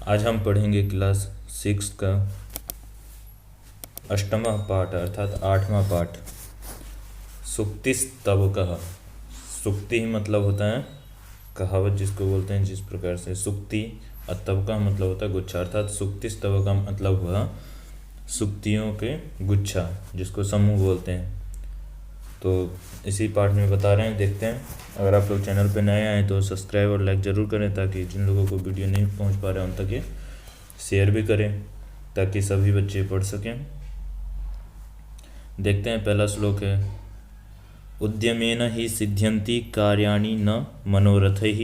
आज हम पढ़ेंगे क्लास 6 का 8वां पाठ अर्थात 8वां पाठ सुक्तिस्तवकः। सुक्ति ही मतलब होता है कहावत जिसको बोलते हैं, जिस प्रकार से सुक्ति और तव का मतलब होता है गुच्छा, अर्थात सुक्तिस्तव का मतलब हुआ सुक्तियों के गुच्छा जिसको समूह बोलते हैं। तो इसी पाठ में बता रहे हैं, देखते हैं। अगर आप लोग चैनल पे नए आए तो सब्सक्राइब और लाइक ज़रूर करें ताकि जिन लोगों को वीडियो नहीं पहुंच पा रहे हैं उन तक ये शेयर भी करें ताकि सभी बच्चे पढ़ सकें। देखते हैं, पहला श्लोक है उद्यमेन ही सिद्ध्यन्ति कार्याणि न मनोरथैः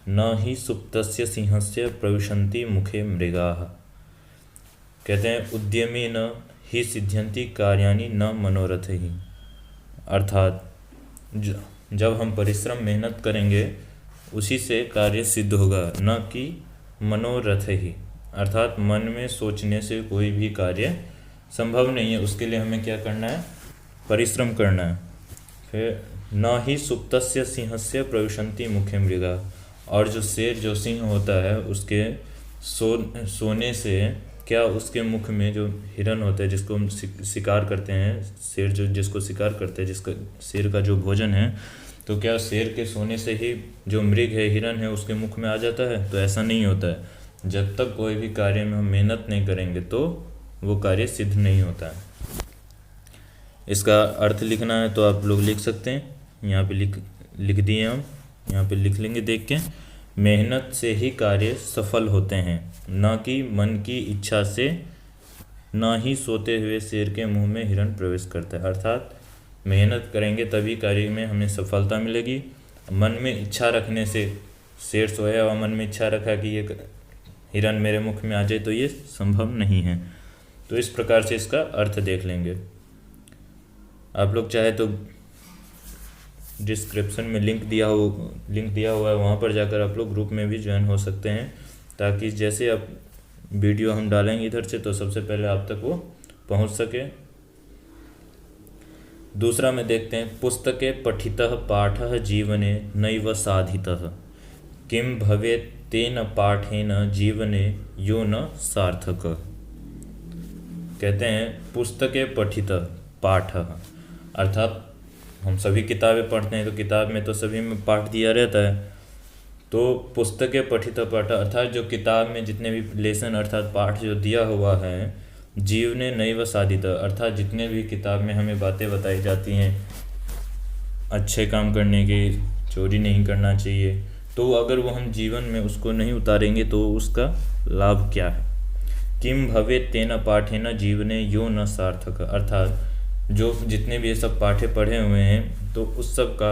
न ही सुप्तस्य सिंहस्य प्रविशन्ति मुखे मृगाः। कहते हैं उद्यमेन ही सिद्ध्यन्ति कार्याणि न मनोरथैः, अर्थात जब हम परिश्रम मेहनत करेंगे उसी से कार्य सिद्ध होगा, न कि मनोरथ ही, अर्थात मन में सोचने से कोई भी कार्य संभव नहीं है। उसके लिए हमें क्या करना है, परिश्रम करना है। फिर न ही सुप्तस्य सिंहस्य प्रविशन्ति मुखे मृगा, और जो शेर जो सिंह होता है उसके सोने से क्या उसके मुख में जो हिरन होता है जिसको हम शिकार करते हैं, शेर जो जिसको शिकार करते हैं, जिसका शेर का जो भोजन है, तो क्या शेर के सोने से ही जो मृग है, हिरन है, उसके मुख में आ जाता है? तो ऐसा नहीं होता है। जब तक कोई भी कार्य में हम मेहनत नहीं करेंगे तो वो कार्य सिद्ध नहीं होता है। इसका अर्थ लिखना है तो आप लोग लिख सकते हैं, यहाँ पे लिख दिए हम, यहाँ पे लिख लेंगे देख के। मेहनत से ही कार्य सफल होते हैं, न कि मन की इच्छा से, न ही सोते हुए शेर के मुंह में हिरन प्रवेश करता है। अर्थात मेहनत करेंगे तभी कार्य में हमें सफलता मिलेगी। मन में इच्छा रखने से, शेर सोया हुआ मन में इच्छा रखा कि ये हिरन मेरे मुख में आ जाए, तो ये संभव नहीं है। तो इस प्रकार से इसका अर्थ देख लेंगे। आप लोग चाहे तो डिस्क्रिप्शन में लिंक दिया हुआ है, वहाँ पर जाकर आप लोग ग्रुप में भी ज्वाइन हो सकते हैं, ताकि जैसे आप वीडियो हम डालेंगे इधर से तो सबसे पहले आप तक वो पहुँच सके। दूसरा में देखते हैं पुस्तके पठितः पाठः जीवने नैव साधितः किम भवेत् तेन पाठेन जीवने यो न सार्थक। कहते हैं पुस्तके पठितः पाठः, अर्थात हम सभी किताबें पढ़ते हैं तो किताब में तो सभी में पाठ दिया रहता है। तो पुस्तकें पठित पाठ, अर्थात जो किताब में जितने भी लेसन अर्थात पाठ जो दिया हुआ है, जीवने नैव साधित, अर्थात जितने भी किताब में हमें बातें बताई जाती हैं अच्छे काम करने की, चोरी नहीं करना चाहिए, तो अगर वो हम जीवन में उसको नहीं उतारेंगे तो उसका लाभ क्या है। किम भवेत् तेन पाठेन जीवने यो न सार्थक, अर्थात जो जितने भी ये सब पाठे पढ़े हुए हैं तो उस सब का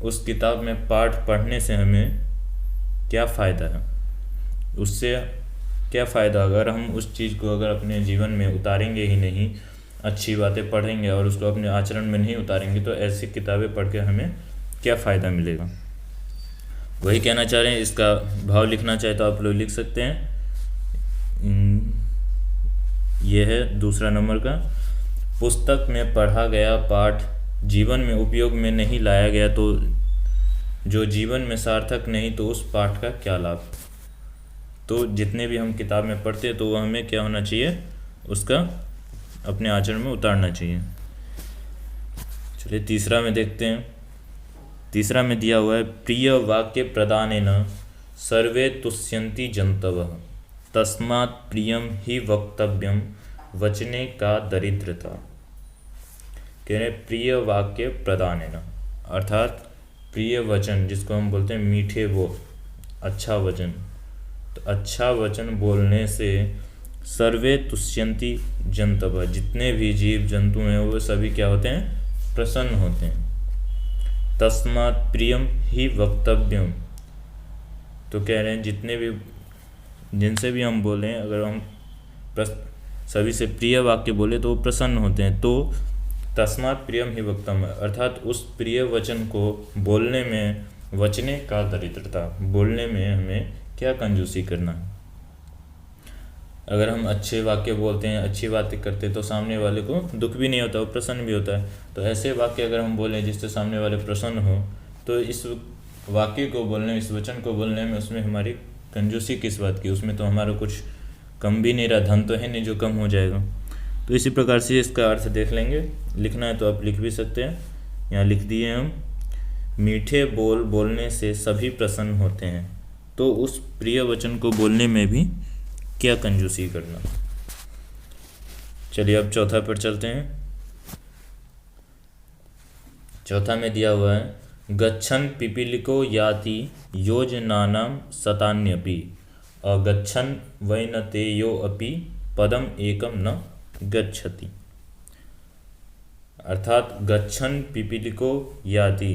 उस किताब में पाठ पढ़ने से हमें क्या फ़ायदा है, उससे क्या फ़ायदा अगर हम उस चीज़ को अगर अपने जीवन में उतारेंगे ही नहीं, अच्छी बातें पढ़ेंगे और उसको अपने आचरण में नहीं उतारेंगे, तो ऐसी किताबें पढ़ के हमें क्या फ़ायदा मिलेगा। वही कहना चाह रहे हैं। इसका भाव लिखना चाहे तो आप लोग लिख सकते हैं। यह है दूसरा नंबर का, पुस्तक में पढ़ा गया पाठ जीवन में उपयोग में नहीं लाया गया तो जो जीवन में सार्थक नहीं, तो उस पाठ का क्या लाभ। तो जितने भी हम किताब में पढ़ते हैं तो वह हमें क्या होना चाहिए, उसका अपने आचरण में उतारना चाहिए। चलिए तीसरा में देखते हैं। तीसरा में दिया हुआ है प्रिय वाक्य प्रदानेन सर्वे तुष्यन्ति जन्तवः तस्मात् प्रियम ही वक्तव्यम वचने का दरिद्रता। कह रहे प्रिय वाक्य प्रदान है ना, अर्थात प्रिय वचन जिसको हम बोलते हैं मीठे वो अच्छा वचन, तो अच्छा वचन बोलने से सर्वे तुष्यन्ति जन्तवः, जितने भी जीव जंतु हैं वो सभी क्या होते हैं, प्रसन्न होते हैं। तस्मात् प्रियम ही वक्तव्यम, तो कह रहे हैं जितने भी जिनसे भी हम बोलें, अगर हम सभी से प्रिय वाक्य बोले तो वो प्रसन्न होते हैं। तो तस्मात् प्रियम ही वक्तम, अर्थात उस प्रिय वचन को बोलने में वचने का दरिद्रता, बोलने में हमें क्या कंजूसी करना। अगर हम अच्छे वाक्य बोलते हैं, अच्छी बातें करते हैं, तो सामने वाले को दुख भी नहीं होता, वो प्रसन्न भी होता है। तो ऐसे वाक्य अगर हम बोलें जिससे सामने वाले प्रसन्न हो, तो इस वाक्य को बोलने, इस वचन को बोलने में उसमें हमारी कंजूसी किस बात की, उसमें तो हमारा कुछ कम भी नहीं रहा, धन तो है नहीं जो कम हो जाएगा। तो इसी प्रकार से इसका अर्थ देख लेंगे। लिखना है तो आप लिख भी सकते हैं, यहाँ लिख दिए हम। मीठे बोल बोलने से सभी प्रसन्न होते हैं, तो उस प्रिय वचन को बोलने में भी क्या कंजूसी करना। चलिए अब चौथा पर चलते हैं। चौथा में दिया हुआ है गच्छन पिपीलिको याति योजनानां शतान्यपि अगच्छन वैनतेयो अपि पदम एकम न गच्छति। अर्थात गच्छन पिपीलिको याति,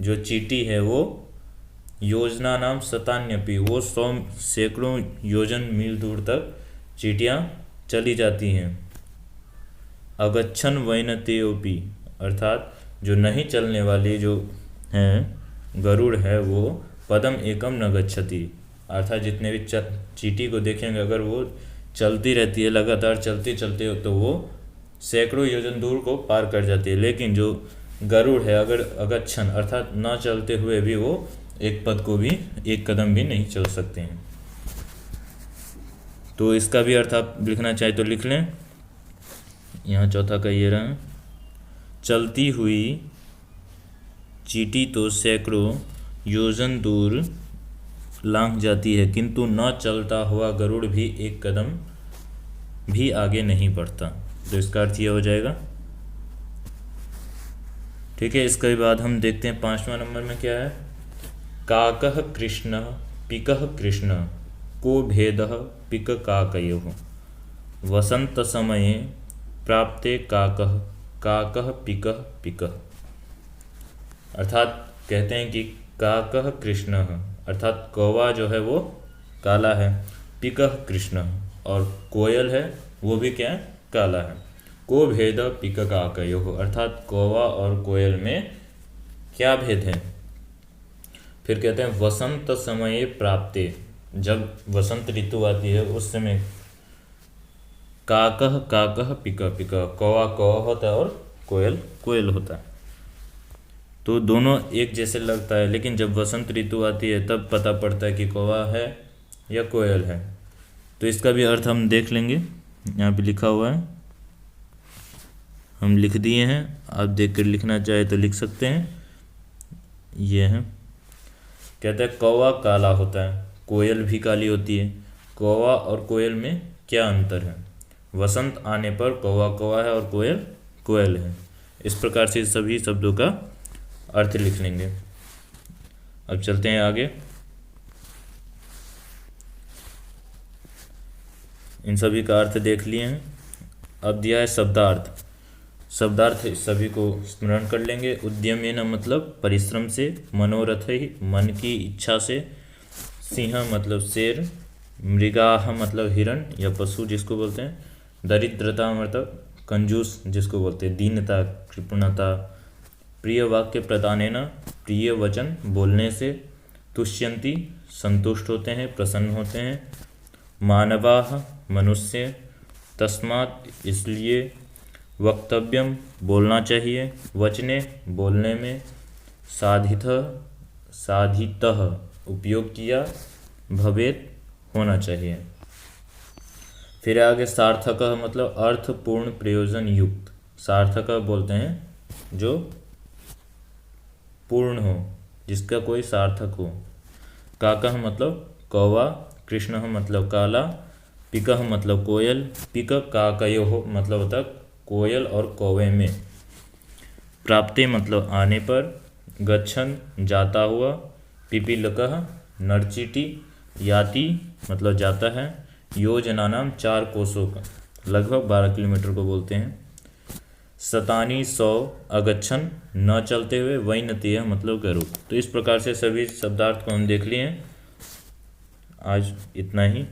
जो चींटी है वो योजना नाम शतान्यपि, वो 100 सैकड़ों योजन मील दूर तक चींटियाँ चली जाती हैं। अगच्छन वैनतेयोपि, अर्थात जो नहीं चलने वाली जो हैं गरुड़ है वो पदम एकम न गच्छति, अर्थात जितने भी चींटी को देखेंगे अगर वो चलती रहती है लगातार चलते चलते तो वो सैकड़ों योजन दूर को पार कर जाती है। लेकिन जो गरुड़ है अगर अगच्छन अर्थात न चलते हुए भी वो एक पद को भी एक कदम भी नहीं चल सकते हैं। तो इसका भी अर्थ आप लिखना चाहे तो लिख लें। यहाँ चौथा का ये रहा, चलती हुई चींटी तो सैकड़ों योजन दूर लांघ जाती है, किंतु न चलता हुआ गरुड़ भी एक कदम भी आगे नहीं बढ़ता। तो इसका अर्थ यह हो जाएगा। ठीक है, इसके बाद हम देखते हैं 5वां नंबर में क्या है। काकः कृष्ण पिकः कृष्ण को भेदः पिक काकयोः वसंत समये प्राप्ते काकः काकः पिकः पिकः। अर्थात कहते हैं कि काकः कृष्ण अर्थात कौवा जो है वो काला है, पिकः कृष्ण और कोयल है वो भी क्या है काला है। को भेद पिक काकयोः अर्थात कौवा और कोयल में क्या भेद है। फिर कहते हैं वसंत समये प्राप्ते, जब वसंत ऋतु आती है उस समय काकः काकः पिक पिक, कौवा कौवा होता है और कोयल कोयल होता है। तो दोनों एक जैसे लगता है, लेकिन जब वसंत ऋतु आती है तब पता पड़ता है कि कौवा है या कोयल है। तो इसका भी अर्थ हम देख लेंगे, यहाँ पे लिखा हुआ है, हम लिख दिए हैं, आप देख कर लिखना चाहे तो लिख सकते हैं। ये है, कहते हैं कौवा काला होता है, कोयल भी काली होती है। कौवा और कोयल में क्या अंतर है। वसंत आने पर कौवा कौवा है और कोयल कोयल है। इस प्रकार से सभी शब्दों का अर्थ लिख लेंगे। अब चलते हैं आगे। इन सभी का अर्थ देख लिए हैं। अब दिया है शब्दार्थ। शब्दार्थ सभी को स्मरण कर लेंगे। उद्यमेन मतलब परिश्रम से, मनोरथ ही मन की इच्छा से, सिंह मतलब शेर, मृगाह मतलब हिरण या पशु जिसको बोलते हैं, दरिद्रता मतलब कंजूस जिसको बोलते हैं, दीनता कृपणता, प्रिय वाक्य प्रदानेन प्रिय वचन बोलने से, तुष्यंती संतुष्ट होते हैं प्रसन्न होते हैं, मानवाः मनुष्य, तस्मात् इसलिए, वक्तव्यम बोलना चाहिए, वचने बोलने में, साधितः उपयोग किया, भवेत होना चाहिए। फिर आगे सार्थक मतलब अर्थपूर्ण प्रयोजन युक्त। सार्थक बोलते हैं जो पूर्ण हो, जिसका कोई सार्थक हो। काकः मतलब कौवा, कृष्ण मतलब काला, पिकः मतलब कोयल, पिक काकयोः मतलब होता कोयल और कौवे में, प्राप्ते मतलब आने पर, गच्छन जाता हुआ, पिपीलकः नरचीटी, याति मतलब जाता है, योजनानाम 4 कोसों का लगभग 12 किलोमीटर को बोलते हैं, शतानी 100 अगच्छन न चलते हुए, वैनतेय मतलब गरुड़। तो इस प्रकार से सभी शब्दार्थ को हम देख लिए हैं। आज इतना ही।